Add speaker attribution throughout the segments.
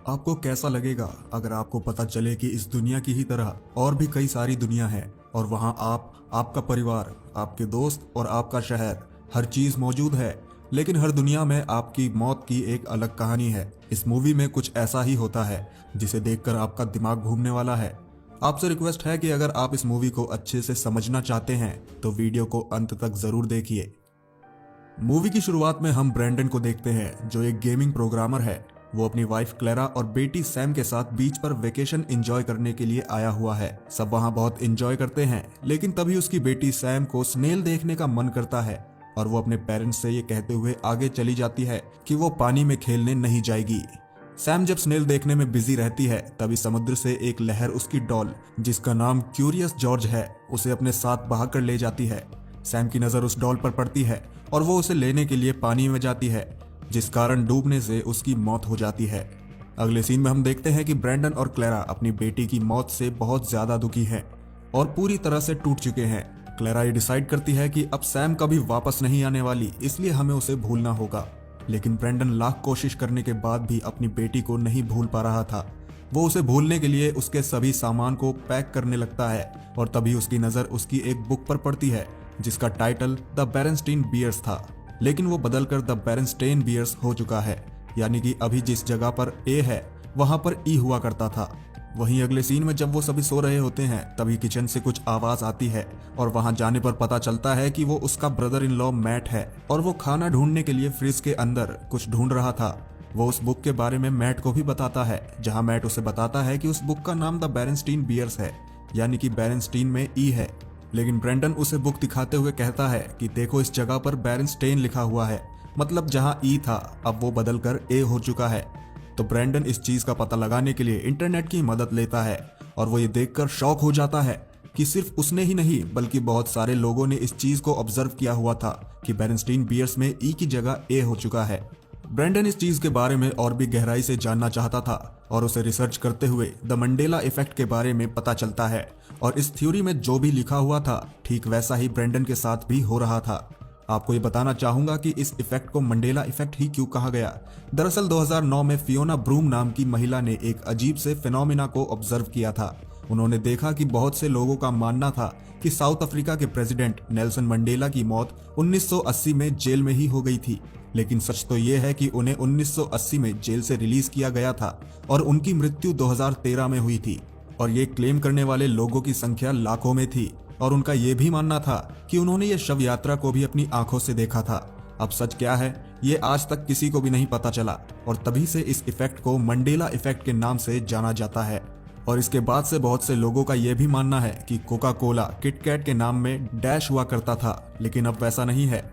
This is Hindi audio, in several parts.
Speaker 1: आपको कैसा लगेगा अगर आपको पता चले कि इस दुनिया की ही तरह और भी कई सारी दुनिया है और वहाँ आप, आपका परिवार, आपके दोस्त और आपका शहर, हर चीज मौजूद है, लेकिन हर दुनिया में आपकी मौत की एक अलग कहानी है। इस मूवी में कुछ ऐसा ही होता है जिसे देखकर आपका दिमाग घूमने वाला है। आपसे रिक्वेस्ट है कि अगर आप इस मूवी को अच्छे से समझना चाहते हैं तो वीडियो को अंत तक जरूर देखिए। मूवी की शुरुआत में हम ब्रैंडन को देखते हैं जो एक गेमिंग प्रोग्रामर है। वो अपनी वाइफ क्लेरा और बेटी सैम के साथ बीच पर वेकेशन एंजॉय करने के लिए आया हुआ है। सब वहां बहुत एंजॉय करते हैं, लेकिन तभी उसकी बेटी सैम को स्नेल देखने का मन करता है और वो अपने पेरेंट्स से ये कहते हुए आगे चली जाती है कि वो पानी में खेलने नहीं जाएगी। सैम जब स्नेल देखने में बिजी रहती है तभी समुद्र से एक लहर उसकी डॉल, जिसका नाम क्यूरियस जॉर्ज है, उसे अपने साथ बहा कर ले जाती है। सैम की नजर उस डॉल पर पड़ती है और वो उसे लेने के लिए पानी में जाती है, जिस कारण डूबने से उसकी मौत हो जाती है। अगले सीन में हम देखते हैं कि ब्रैंडन और क्लेरा अपनी बेटी की मौत से बहुत ज्यादा दुखी हैं और पूरी तरह से टूट चुके हैं। क्लेरा ये डिसाइड करती है कि अब सैम कभी वापस नहीं आने वाली, इसलिए हमें उसे भूलना होगा। लेकिन ब्रैंडन लाख कोशिश करने के बाद भी अपनी बेटी को नहीं भूल पा रहा था। वो उसे भूलने के लिए उसके सभी सामान को पैक करने लगता है और तभी उसकी नजर उसकी एक बुक पर पड़ती है जिसका टाइटल द बेरेनस्टीन बियर्स था, लेकिन वो बदलकर द बेरेनस्टेन बियर्स हो चुका है। यानी कि अभी जिस जगह पर ए है वहां पर ई हुआ करता था। वहीं अगले सीन में जब वो सभी सो रहे होते हैं तभी किचन से कुछ आवाज आती है और वहां जाने पर पता चलता है कि वो उसका ब्रदर इन लॉ मैट है और वो खाना ढूंढने के लिए फ्रिज के अंदर कुछ ढूंढ रहा था। वो उस बुक के बारे में मैट को भी बताता है, जहां मैट उसे बताता है कि उस बुक का नाम द बेरेनस्टीन बियर्स है, यानी कि बेरेनस्टीन में ई है। लेकिन ब्रैंडन उसे बुक दिखाते हुए कहता है कि देखो इस जगह पर बेरेनस्टेन लिखा हुआ है, मतलब जहां ई था अब वो बदलकर ए हो चुका है। तो ब्रैंडन इस चीज का पता लगाने के लिए इंटरनेट की मदद लेता है और वो ये देखकर शॉक हो जाता है कि सिर्फ उसने ही नहीं बल्कि बहुत सारे लोगों ने इस चीज को ऑब्जर्व किया हुआ था कि बेरेनस्टीन बियर्स में ई की जगह ए हो चुका है। ब्रैंडन इस चीज के बारे में और भी गहराई से जानना चाहता था और उसे रिसर्च करते हुए द मंडेला इफेक्ट के बारे में पता चलता है और इस थ्योरी में जो भी लिखा हुआ था ठीक वैसा ही ब्रैंडन के साथ भी हो रहा था। आपको ये बताना चाहूंगा कि इस इफेक्ट को मंडेला इफेक्ट ही क्यों कहा गया। दरअसल 2009 में फियोना ब्रूम नाम की महिला ने एक अजीब से फिनोमिना को ऑब्जर्व किया था। उन्होंने देखा कि बहुत से लोगों का मानना था कि साउथ अफ्रीका के प्रेसिडेंट नेल्सन मंडेला की मौत 1980 में जेल में ही हो गई थी, लेकिन सच तो ये है कि उन्हें 1980 में जेल से रिलीज किया गया था और उनकी मृत्यु 2013 में हुई थी। और ये क्लेम करने वाले लोगों की संख्या लाखों में थी और उनका ये भी मानना था कि उन्होंने ये शव यात्रा को भी अपनी आंखों से देखा था। अब सच क्या है ये आज तक किसी को भी नहीं पता चला और तभी से इस इफेक्ट को मंडेला इफेक्ट के नाम से जाना जाता है। और इसके बाद से बहुत से लोगों का यह भी मानना है कि कोका कोला किटकैट के नाम में डैश हुआ करता था, लेकिन अब वैसा नहीं है।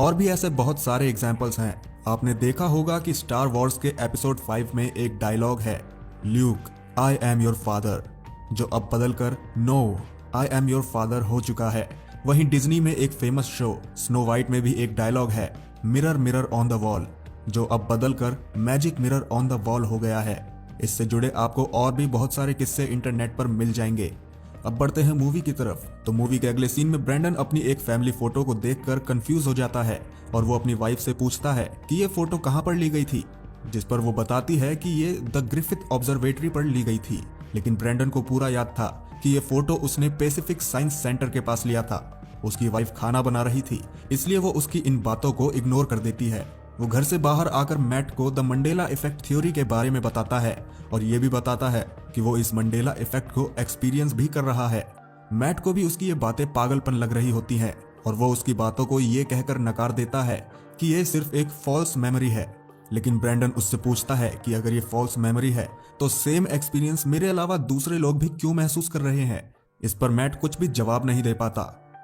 Speaker 1: और भी ऐसे बहुत सारे एग्जाम्पल्स हैं। आपने देखा होगा कि स्टार वॉर्स के एपिसोड 5 में एक डायलॉग है, Luke I am your father, जो अब बदलकर no I am your father हो चुका है। वहीं डिज्नी में एक फेमस शो स्नो वाइट में भी एक डायलॉग है, mirror mirror on the wall, जो अब बदलकर magic mirror on the wall हो गया है। इससे जुड़े आपको और भी बहुत सारे किस्से इंटरनेट पर मिल जाएंगे। अब बढ़ते हैं मूवी की तरफ। तो मूवी के अगले सीन में ब्रैंडन अपनी एक फैमिली फोटो को देखकर कंफ्यूज हो जाता है और वो अपनी वाइफ से पूछता है कि ये फोटो कहाँ पर ली गई थी, जिस पर वो बताती है कि ये द ग्रिफिथ ऑब्जर्वेटरी पर ली गई थी। लेकिन ब्रैंडन को पूरा याद था कि ये फोटो उसने पैसिफिक साइंस सेंटर के पास लिया था। उसकी वाइफ खाना बना रही थी, इसलिए वो उसकी इन बातों को इग्नोर कर देती है। वो घर से बाहर आकर मैट को द मंडेला इफेक्ट थ्योरी के बारे में बताता है और ये भी बताता है कि वो इस मंडेला इफेक्ट को एक्सपीरियंस भी कर रहा है। मैट को भी उसकी ये बातें पागलपन लग रही होती हैं और वो उसकी बातों को ये कहकर नकार देता है कि ये सिर्फ एक फॉल्स मेमोरी है। लेकिन ब्रैंडन उससे पूछता है कि अगर ये फॉल्स मेमोरी है तो सेम एक्सपीरियंस मेरे अलावा दूसरे लोग भी क्यों महसूस कर रहे हैं। इस पर मैट कुछ भी जवाब नहीं दे पाता।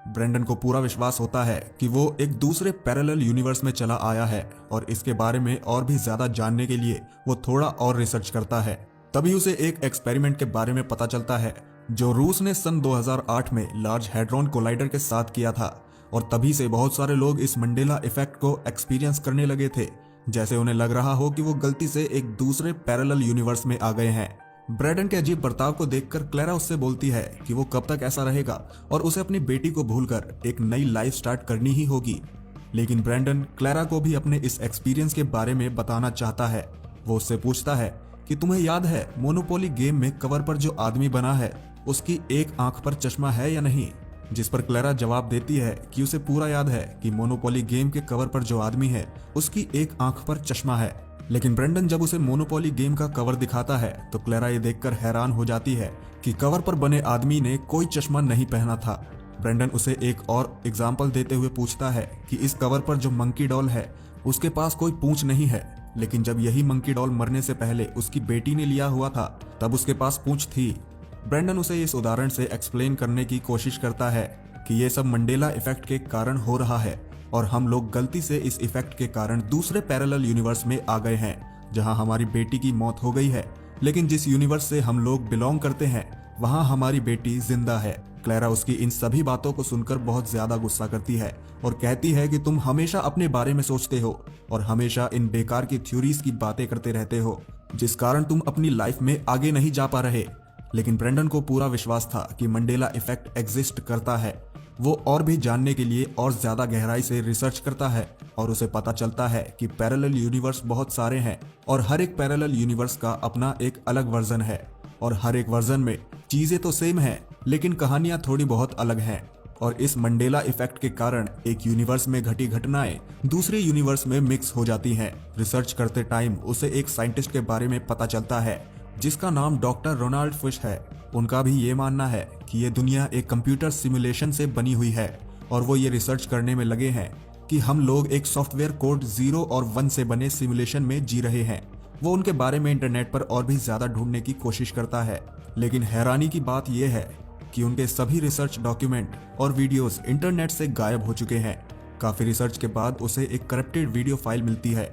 Speaker 1: ब्रैंडन को पूरा विश्वास होता है कि वो एक दूसरे पैरेलल यूनिवर्स में चला आया है और इसके बारे में और भी ज्यादा जानने के लिए वो थोड़ा और रिसर्च करता है। तभी उसे एक एक्सपेरिमेंट के बारे में पता चलता है जो रूस ने सन 2008 में लार्ज हैड्रॉन कोलाइडर के साथ किया था और तभी से बहुत सारे लोग इस मंडेला इफेक्ट को एक्सपीरियंस करने लगे थे, जैसे उन्हें लग रहा हो कि वो गलती से एक दूसरे पैरेलल यूनिवर्स में आ गए हैं। ब्रैंडन के अजीब बर्ताव को देखकर क्लेरा उससे बोलती है कि वो कब तक ऐसा रहेगा और उसे अपनी बेटी को भूलकर एक नई लाइफ स्टार्ट करनी ही होगी। लेकिन ब्रैंडन क्लेरा को भी अपने इस एक्सपीरियंस के बारे में बताना चाहता है। वो उससे पूछता है कि तुम्हें याद है मोनोपोली गेम में कवर पर जो आदमी बना है उसकी एक आंख पर चश्मा है या नहीं। जिस पर क्लेरा जवाब देती है कि उसे पूरा याद है कि मोनोपोली गेम के कवर पर जो आदमी है उसकी एक आंख पर चश्मा है। लेकिन ब्रेंडन जब उसे मोनोपोली गेम का कवर दिखाता है तो क्लेरा ये देखकर हैरान हो जाती है कि कवर पर बने आदमी ने कोई चश्मा नहीं पहना था। ब्रेंडन उसे एक और एग्जाम्पल देते हुए पूछता है कि इस कवर पर जो मंकी डॉल है उसके पास कोई पूंछ नहीं है, लेकिन जब यही मंकी डॉल मरने से पहले उसकी बेटी ने लिया हुआ था तब उसके पास पूंछ थी। ब्रेंडन उसे इस उदाहरण से एक्सप्लेन करने की कोशिश करता है कि ये सब मंडेला इफेक्ट के कारण हो रहा है और हम लोग गलती से इस इफेक्ट के कारण दूसरे पैरेलल यूनिवर्स में आ गए हैं जहां हमारी बेटी की मौत हो गई है, लेकिन जिस यूनिवर्स से हम लोग बिलोंग करते हैं वहां हमारी बेटी जिंदा है। क्लेरा उसकी इन सभी बातों को सुनकर बहुत ज्यादा गुस्सा करती है और कहती है कि तुम हमेशा अपने बारे में सोचते हो और हमेशा इन बेकार की थ्योरीज की बातें करते रहते हो जिस कारण तुम अपनी लाइफ में आगे नहीं जा पा रहे। लेकिन ब्रेंडन को पूरा विश्वास था कि मंडेला इफेक्ट एग्जिस्ट करता है। वो और भी जानने के लिए और ज्यादा गहराई से रिसर्च करता है और उसे पता चलता है कि पैरेलल यूनिवर्स बहुत सारे हैं और हर एक पैरेलल यूनिवर्स का अपना एक अलग वर्जन है और हर एक वर्जन में चीजें तो सेम है लेकिन कहानियां थोड़ी बहुत अलग हैं। और इस मंडेला इफेक्ट के कारण एक यूनिवर्स में घटी घटनाएं दूसरे यूनिवर्स में मिक्स हो जाती हैं। रिसर्च करते टाइम उसे एक साइंटिस्ट के बारे में पता चलता है जिसका नाम डॉक्टर रोनाल्ड फिश है। उनका भी ये मानना है कि ये दुनिया एक कंप्यूटर सिमुलेशन से बनी हुई है और वो ये रिसर्च करने में लगे हैं कि हम लोग एक सॉफ्टवेयर कोड 0 और 1 से बने सिमुलेशन में जी रहे हैं। वो उनके बारे में इंटरनेट पर और भी ज्यादा ढूंढने की कोशिश करता है, लेकिन हैरानी की बात यह है कि उनके सभी रिसर्च डॉक्यूमेंट और वीडियोस इंटरनेट से गायब हो चुके हैं। काफी रिसर्च के बाद उसे एक करप्टेड वीडियो फाइल मिलती है।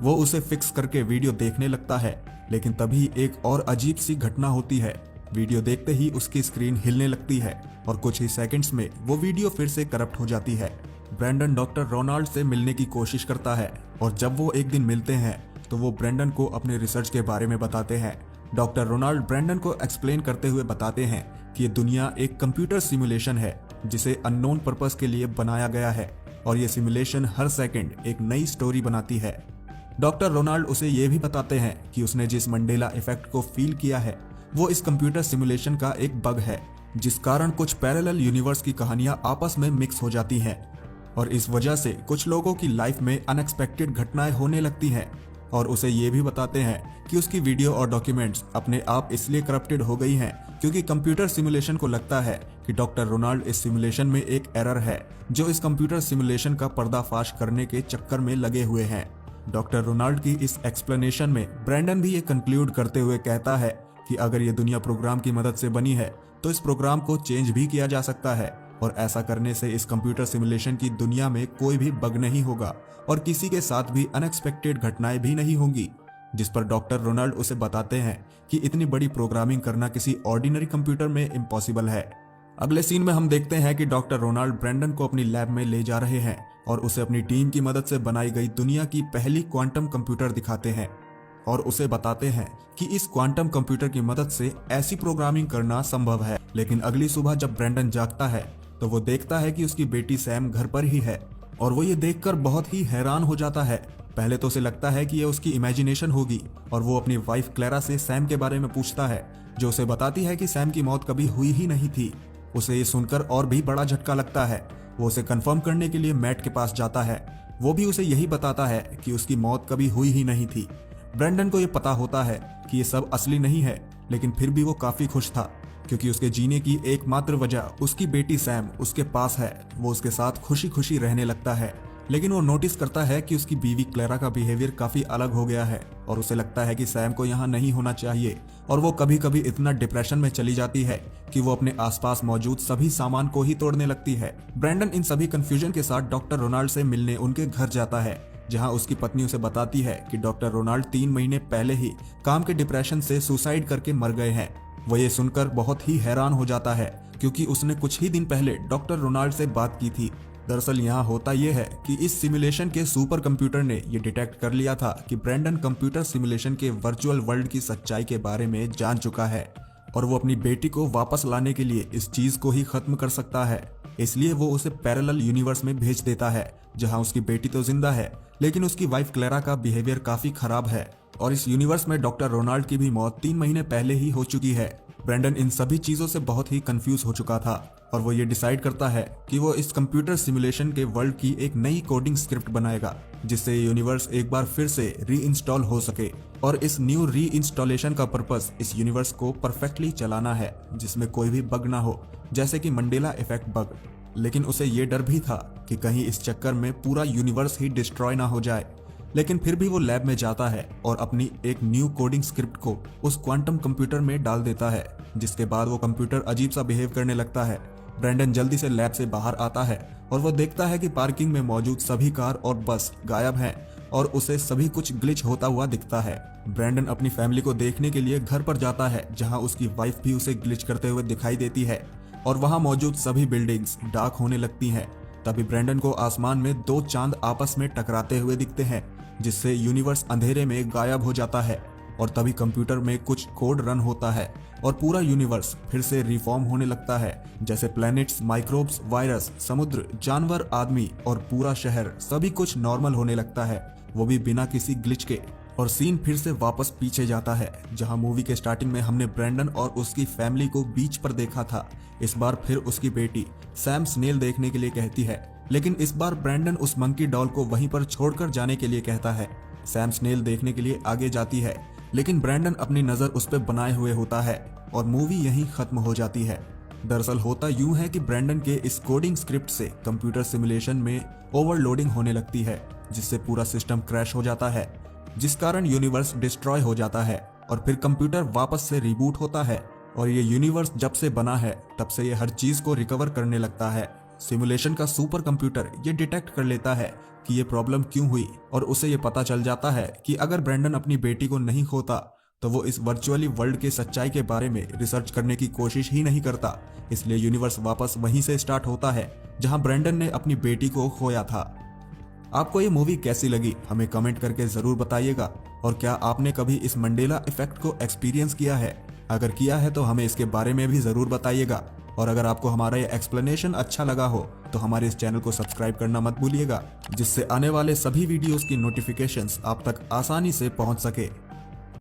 Speaker 1: वो उसे फिक्स करके वीडियो देखने लगता है, लेकिन तभी एक और अजीब सी घटना होती है। वीडियो देखते ही उसकी स्क्रीन हिलने लगती है और कुछ ही सेकंड्स में वो वीडियो फिर से करप्ट हो जाती है। ब्रेंडन डॉक्टर रोनाल्ड से मिलने की कोशिश करता है और जब वो एक दिन मिलते हैं तो वो ब्रेंडन को अपने रिसर्च के बारे में बताते हैं। डॉक्टर रोनाल्ड ब्रेंडन को एक्सप्लेन करते हुए बताते हैं कि ये दुनिया एक कंप्यूटर सिमुलेशन है जिसे अननोन पर्पस के लिए बनाया गया है और ये सिमुलेशन हर सेकंड एक नई स्टोरी बनाती है। डॉक्टर रोनाल्ड उसे ये भी बताते हैं कि उसने जिस मंडेला इफेक्ट को फील किया है वो इस कंप्यूटर सिमुलेशन का एक बग है जिस कारण कुछ पैरेलल यूनिवर्स की कहानियां आपस में मिक्स हो जाती हैं और इस वजह से कुछ लोगों की लाइफ में अनएक्सपेक्टेड घटनाएं होने लगती हैं। और उसे ये भी बताते हैं कि उसकी वीडियो और डॉक्यूमेंट्स अपने आप इसलिए करप्टेड हो गई हैं क्योंकि कंप्यूटर सिमुलेशन को लगता है कि डॉक्टर रोनाल्ड इस सिमुलेशन में एक एरर है जो इस कंप्यूटर सिमुलेशन का पर्दाफाश करने के चक्कर में लगे हुए हैं। डॉक्टर रोनाल्ड की इस एक्सप्लेनेशन में ब्रेंडन भी ये कंक्लूड करते हुए कहता है कि अगर ये दुनिया प्रोग्राम की मदद से बनी है तो इस प्रोग्राम को चेंज भी किया जा सकता है और ऐसा करने से इस कंप्यूटर सिमुलेशन की दुनिया में कोई भी बग नहीं होगा और किसी के साथ भी अनएक्सपेक्टेड घटनाएं भी नहीं होंगी। जिस पर डॉक्टर रोनाल्ड उसे बताते हैं कि इतनी बड़ी प्रोग्रामिंग करना किसी ऑर्डिनरी कंप्यूटर में इम्पॉसिबल है। अगले सीन में हम देखते हैं कि डॉक्टर रोनाल्ड ब्रेंडन को अपनी लैब में ले जा रहे हैं और उसे अपनी टीम की मदद से बनाई गई दुनिया की पहली क्वांटम कंप्यूटर दिखाते हैं और उसे बताते हैं कि इस क्वांटम कंप्यूटर की मदद से ऐसी प्रोग्रामिंग करना संभव है। लेकिन अगली सुबह जब ब्रेंडन जागता है तो वो देखता है कि उसकी बेटी सैम घर पर ही है और वो ये देखकर बहुत ही हैरान हो जाता है। पहले तो उसे लगता है कि ये उसकी इमेजिनेशन होगी और वो अपनी वाइफ क्लेरा से सैम के बारे में पूछता है जो उसे बताती है कि सैम की मौत कभी हुई ही नहीं थी। उसे ये सुनकर और भी बड़ा झटका लगता है। वो उसे कंफर्म करने के लिए मैट के पास जाता है। वो भी उसे यही बताता है कि उसकी मौत कभी हुई ही नहीं थी। ब्रेंडन को ये पता होता है कि ये सब असली नहीं है, लेकिन फिर भी वो काफी खुश था क्योंकि उसके जीने की एकमात्र वजह उसकी बेटी सैम उसके पास है। वो उसके साथ खुशी खुशी रहने लगता है, लेकिन वो नोटिस करता है कि उसकी बीवी क्लेरा का बिहेवियर काफी अलग हो गया है और उसे लगता है कि सैम को यहाँ नहीं होना चाहिए और वो कभी कभी इतना डिप्रेशन में चली जाती है कि वो अपने आसपास मौजूद सभी सामान को ही तोड़ने लगती है। ब्रेंडन इन सभी कंफ्यूजन के साथ डॉक्टर रोनाल्ड से मिलने उनके घर जाता है, जहां उसकी पत्नी उसे बताती है कि डॉक्टर रोनाल्ड 3 महीने पहले ही काम के डिप्रेशन से सुसाइड करके मर गए हैं। वो ये सुनकर बहुत ही हैरान हो जाता है क्योंकि उसने कुछ ही दिन पहले डॉक्टर रोनाल्ड से बात की थी। दरअसल यहाँ होता यह है कि इस सिमुलेशन के सुपर कंप्यूटर ने ये डिटेक्ट कर लिया था कि ब्रेंडन कंप्यूटर सिमुलेशन के वर्चुअल वर्ल्ड की सच्चाई के बारे में जान चुका है और वो अपनी बेटी को वापस लाने के लिए इस चीज को ही खत्म कर सकता है। इसलिए वो उसे पैरेलल यूनिवर्स में भेज देता है जहां उसकी बेटी तो जिंदा है, लेकिन उसकी वाइफ क्लेरा का बिहेवियर काफी खराब है और इस यूनिवर्स में डॉक्टर रोनाल्ड की भी मौत 3 महीने पहले ही हो चुकी है। ब्रैंडन इन सभी चीजों से बहुत ही कंफ्यूज हो चुका था और वो ये डिसाइड करता है कि वो इस कंप्यूटर सिमुलेशन के वर्ल्ड की एक नई कोडिंग स्क्रिप्ट बनाएगा जिससे ये यूनिवर्स एक बार फिर से रीइंस्टॉल हो सके। और इस न्यू रीइंस्टॉलेशन का पर्पस इस यूनिवर्स को परफेक्टली चलाना है जिसमें कोई भी बग ना हो, जैसे कि मंडेला इफेक्ट बग। लेकिन उसे ये डर भी था कि कहीं इस चक्कर में पूरा यूनिवर्स ही डिस्ट्रॉय ना हो जाए। लेकिन फिर भी वो लैब में जाता है और अपनी एक न्यू कोडिंग स्क्रिप्ट को उस क्वांटम कंप्यूटर में डाल देता है, जिसके बाद वो कंप्यूटर अजीब सा बिहेव करने लगता है। ब्रैंडन जल्दी से लैब से बाहर आता है और वो देखता है कि पार्किंग में मौजूद सभी कार और बस गायब हैं और उसे सभी कुछ ग्लिच होता हुआ दिखता है। ब्रैंडन अपनी फैमिली को देखने के लिए घर पर जाता है जहां उसकी वाइफ भी उसे ग्लिच करते हुए दिखाई देती है और वहां मौजूद सभी बिल्डिंग्स डार्क होने लगती हैं। तभी ब्रैंडन को आसमान में 2 चांद आपस में टकराते हुए दिखते हैं, जिससे यूनिवर्स अंधेरे में गायब हो जाता है। और तभी कंप्यूटर में कुछ कोड रन होता है और पूरा यूनिवर्स फिर से रिफॉर्म होने लगता है, जैसे प्लैनेट्स, माइक्रोब्स, वायरस, समुद्र, जानवर, आदमी और पूरा शहर सभी कुछ नॉर्मल होने लगता है, वो भी बिना किसी ग्लिच के। और सीन फिर से वापस पीछे जाता है जहां मूवी के स्टार्टिंग में हमने ब्रैंडन और उसकी फैमिली को बीच पर देखा था। इस बार फिर उसकी बेटी सैम स्नेल देखने के लिए कहती है, लेकिन इस बार ब्रैंडन उस मंकी डॉल को वहीं पर छोड़कर जाने के लिए कहता है। सैम स्नेल देखने के लिए आगे जाती है, लेकिन ब्रैंडन अपनी नजर उस पर बनाए हुए होता है और मूवी यहीं खत्म हो जाती है। दरअसल होता यूं है कि ब्रैंडन के इस कोडिंग स्क्रिप्ट से कंप्यूटर सिमुलेशन में ओवरलोडिंग होने लगती है, जिससे पूरा सिस्टम क्रैश हो जाता है, जिस कारण यूनिवर्स डिस्ट्रॉय हो जाता है और फिर कंप्यूटर वापस से रिबूट होता है। और ये यूनिवर्स जब से बना है तब से ये हर चीज को रिकवर करने लगता है। सिमुलेशन का सुपर कंप्यूटर ये डिटेक्ट कर लेता है कि ये प्रॉब्लम क्यों हुई और उसे ये पता चल जाता है कि अगर ब्रैंडन अपनी बेटी को नहीं खोता तो वो इस वर्चुअली वर्ल्ड के सच्चाई के बारे में रिसर्च करने की कोशिश ही नहीं करता। इसलिए यूनिवर्स वापस वहीं से स्टार्ट होता है जहां ब्रैंडन ने अपनी बेटी को खोया था। आपको ये मूवी कैसी लगी हमें कमेंट करके जरूर बताइएगा। और क्या आपने कभी इस मंडेला इफेक्ट को एक्सपीरियंस किया है? अगर किया है तो हमें इसके बारे में भी जरूर बताइएगा। और अगर आपको हमारा ये एक्सप्लेनेशन अच्छा लगा हो तो हमारे इस चैनल को सब्सक्राइब करना मत भूलिएगा, जिससे आने वाले सभी वीडियोस की नोटिफिकेशंस आप तक आसानी से पहुंच सके।